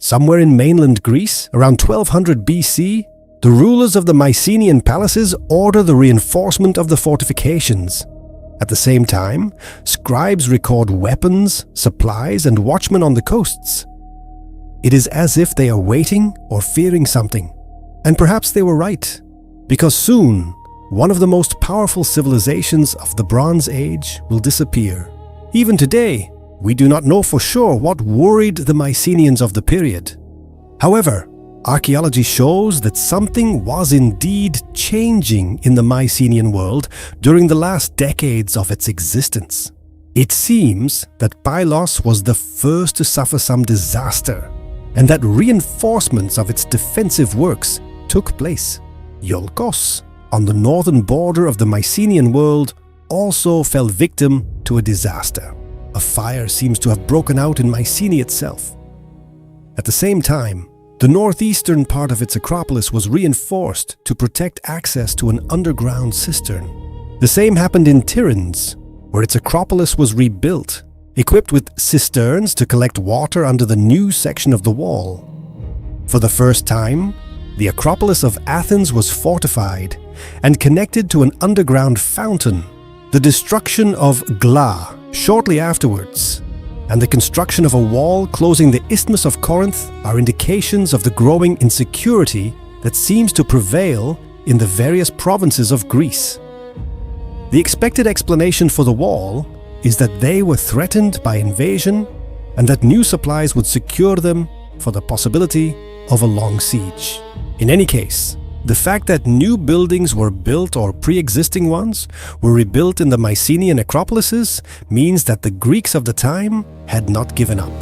Somewhere in mainland Greece, around 1200 BC, the rulers of the Mycenaean palaces order the reinforcement of the fortifications. At the same time, scribes record weapons, supplies, and watchmen on the coasts. It is as if they are waiting or fearing something. And perhaps they were right, because soon, one of the most powerful civilizations of the Bronze Age will disappear. Even today, we do not know for sure what worried the Mycenaeans of the period. However, archaeology shows that something was indeed changing in the Mycenaean world during the last decades of its existence. It seems that Pylos was the first to suffer some disaster, and that reinforcements of its defensive works took place. Iolkos, on the northern border of the Mycenaean world, also fell victim to a disaster. A fire seems to have broken out in Mycenae itself. At the same time, the northeastern part of its acropolis was reinforced to protect access to an underground cistern. The same happened in Tiryns, where its acropolis was rebuilt, equipped with cisterns to collect water under the new section of the wall. For the first time, the Acropolis of Athens was fortified and connected to an underground fountain. The destruction of Gla shortly afterwards and the construction of a wall closing the Isthmus of Corinth are indications of the growing insecurity that seems to prevail in the various provinces of Greece. The expected explanation for the wall is that they were threatened by invasion and that new supplies would secure them for the possibility of a long siege. In any case, the fact that new buildings were built or pre-existing ones were rebuilt in the Mycenaean acropolises means that the Greeks of the time had not given up.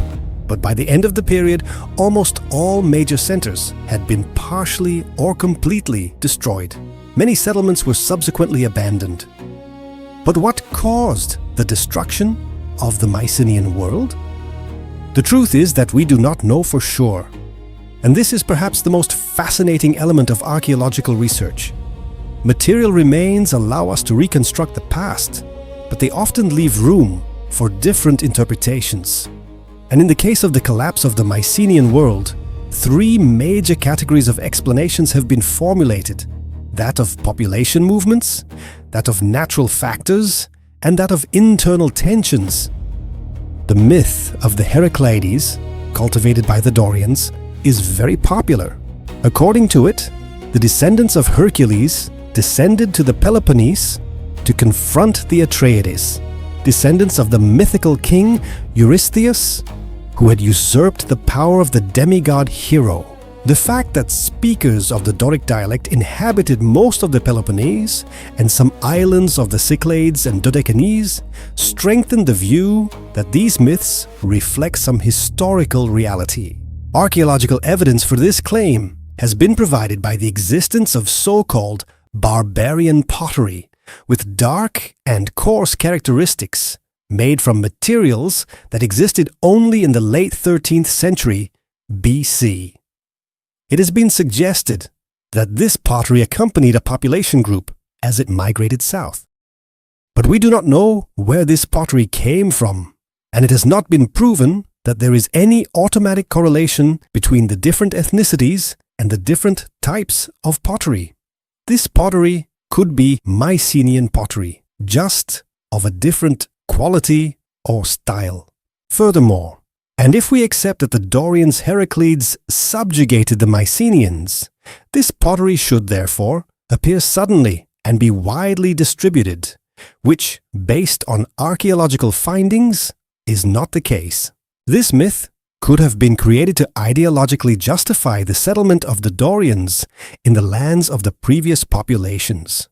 But by the end of the period, almost all major centers had been partially or completely destroyed. Many settlements were subsequently abandoned. But what caused the destruction of the Mycenaean world? The truth is that we do not know for sure. And this is perhaps the most fascinating element of archaeological research. Material remains allow us to reconstruct the past, but they often leave room for different interpretations. And in the case of the collapse of the Mycenaean world, three major categories of explanations have been formulated: that of population movements, that of natural factors, and that of internal tensions. The myth of the Heracleides, cultivated by the Dorians, is very popular. According to it, the descendants of Hercules descended to the Peloponnese to confront the Atreides, descendants of the mythical king Eurystheus, who had usurped the power of the demigod Hero. The fact that speakers of the Doric dialect inhabited most of the Peloponnese and some islands of the Cyclades and Dodecanese strengthened the view that these myths reflect some historical reality. Archaeological evidence for this claim has been provided by the existence of so-called barbarian pottery with dark and coarse characteristics made from materials that existed only in the late 13th century BC. It has been suggested that this pottery accompanied a population group as it migrated south. But we do not know where this pottery came from, and it has not been proven that there is any automatic correlation between the different ethnicities and the different types of pottery. This pottery could be Mycenaean pottery, just of a different quality or style. Furthermore, and if we accept that the Dorians Heracleides subjugated the Mycenaeans, this pottery should therefore appear suddenly and be widely distributed, which, based on archaeological findings, is not the case. This myth could have been created to ideologically justify the settlement of the Dorians in the lands of the previous populations.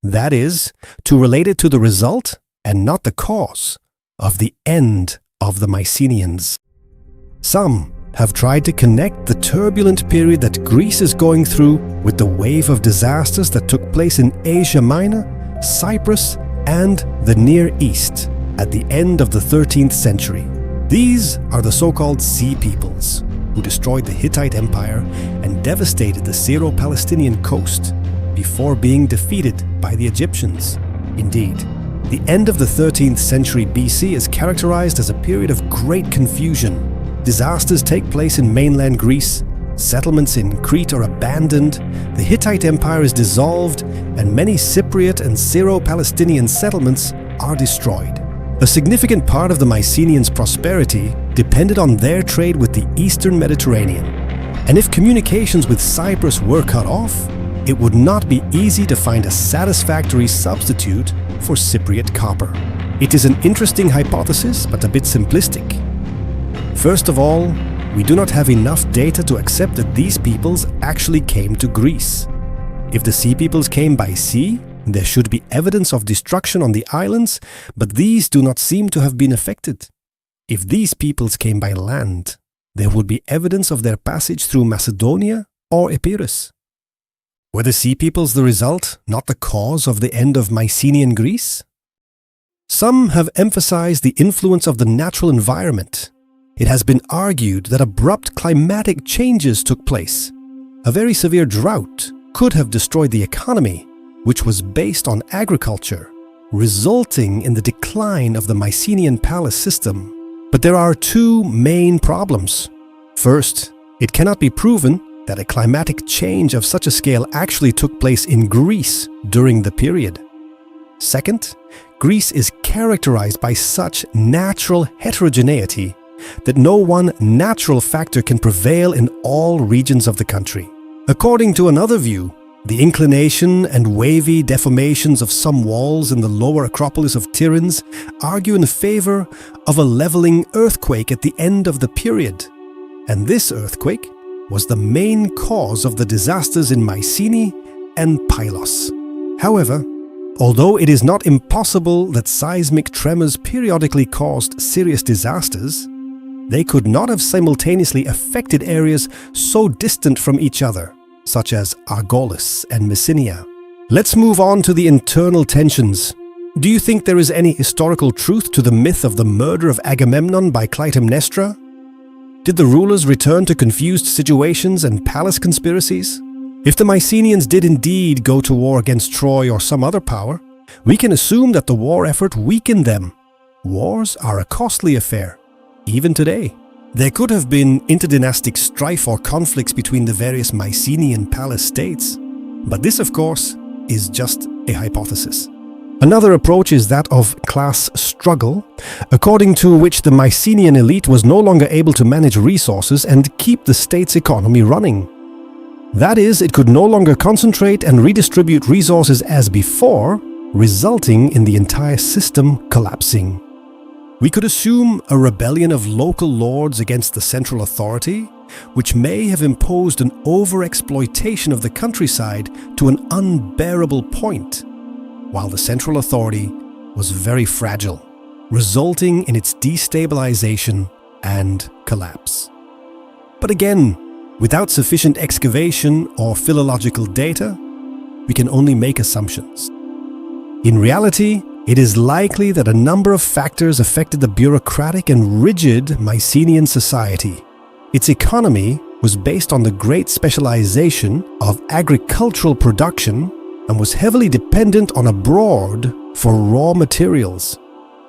That is, to relate it to the result and not the cause of the end of the Mycenaeans. Some have tried to connect the turbulent period that Greece is going through with the wave of disasters that took place in Asia Minor, Cyprus, and the Near East at the end of the 13th century. These are the so-called Sea Peoples, who destroyed the Hittite Empire and devastated the Syro-Palestinian coast before being defeated by the Egyptians. Indeed, the end of the 13th century BC is characterized as a period of great confusion. disasters take place in mainland Greece, settlements in Crete are abandoned, the Hittite Empire is dissolved, and many Cypriot and Syro-Palestinian settlements are destroyed. A significant part of the Mycenaeans' prosperity depended on their trade with the Eastern Mediterranean. And if communications with Cyprus were cut off, it would not be easy to find a satisfactory substitute for Cypriot copper. It is an interesting hypothesis, but a bit simplistic. First of all, we do not have enough data to accept that these peoples actually came to Greece. If the sea peoples came by sea, there should be evidence of destruction on the islands, but these do not seem to have been affected. If these peoples came by land, there would be evidence of their passage through Macedonia or Epirus. Were the sea peoples the result, not the cause of the end of Mycenaean Greece? Some have emphasized the influence of the natural environment. It has been argued that abrupt climatic changes took place. A very severe drought could have destroyed the economy, which was based on agriculture, resulting in the decline of the Mycenaean palace system. But there are two main problems. First, it cannot be proven that a climatic change of such a scale actually took place in Greece during the period. Second, Greece is characterized by such natural heterogeneity that no one natural factor can prevail in all regions of the country. According to another view, the inclination and wavy deformations of some walls in the lower Acropolis of Tiryns argue in favor of a leveling earthquake at the end of the period. And this earthquake was the main cause of the disasters in Mycenae and Pylos. However, although it is not impossible that seismic tremors periodically caused serious disasters, they could not have simultaneously affected areas so distant from each other, such as Argolis and Messenia. Let's move on to the internal tensions. Do you think there is any historical truth to the myth of the murder of Agamemnon by Clytemnestra? Did the rulers return to confused situations and palace conspiracies? If the Mycenaeans did indeed go to war against Troy or some other power, we can assume that the war effort weakened them. Wars are a costly affair, even today. There could have been interdynastic strife or conflicts between the various Mycenaean palace states, but this, of course, is just a hypothesis. Another approach is that of class struggle, according to which the Mycenaean elite was no longer able to manage resources and keep the state's economy running. That is, it could no longer concentrate and redistribute resources as before, resulting in the entire system collapsing. We could assume a rebellion of local lords against the central authority, which may have imposed an overexploitation of the countryside to an unbearable point, while the central authority was very fragile, resulting in its destabilization and collapse. But again, without sufficient excavation or philological data, we can only make assumptions. In reality, it is likely that a number of factors affected the bureaucratic and rigid Mycenaean society. Its economy was based on the great specialization of agricultural production and was heavily dependent on abroad for raw materials.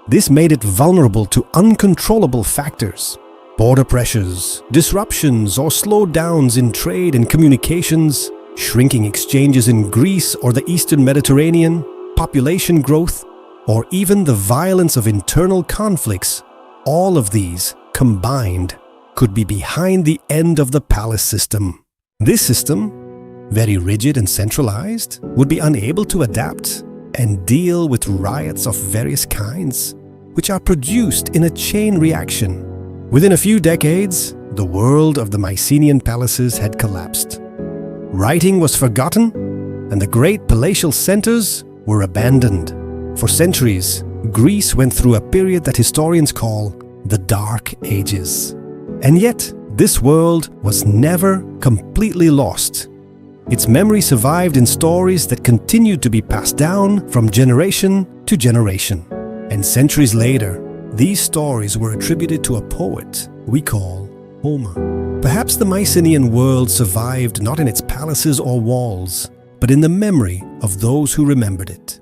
This made it vulnerable to uncontrollable factors. Border pressures, disruptions or slowdowns in trade and communications, shrinking exchanges in Greece or the Eastern Mediterranean, population growth, or even the violence of internal conflicts, all of these combined could be behind the end of the palace system. This system, very rigid and centralized, would be unable to adapt and deal with riots of various kinds, which are produced in a chain reaction. Within a few decades, the world of the Mycenaean palaces had collapsed. Writing was forgotten, and the great palatial centers were abandoned. For centuries, Greece went through a period that historians call the Dark Ages. And yet, this world was never completely lost. Its memory survived in stories that continued to be passed down from generation to generation. And centuries later, these stories were attributed to a poet we call Homer. Perhaps the Mycenaean world survived not in its palaces or walls, but in the memory of those who remembered it.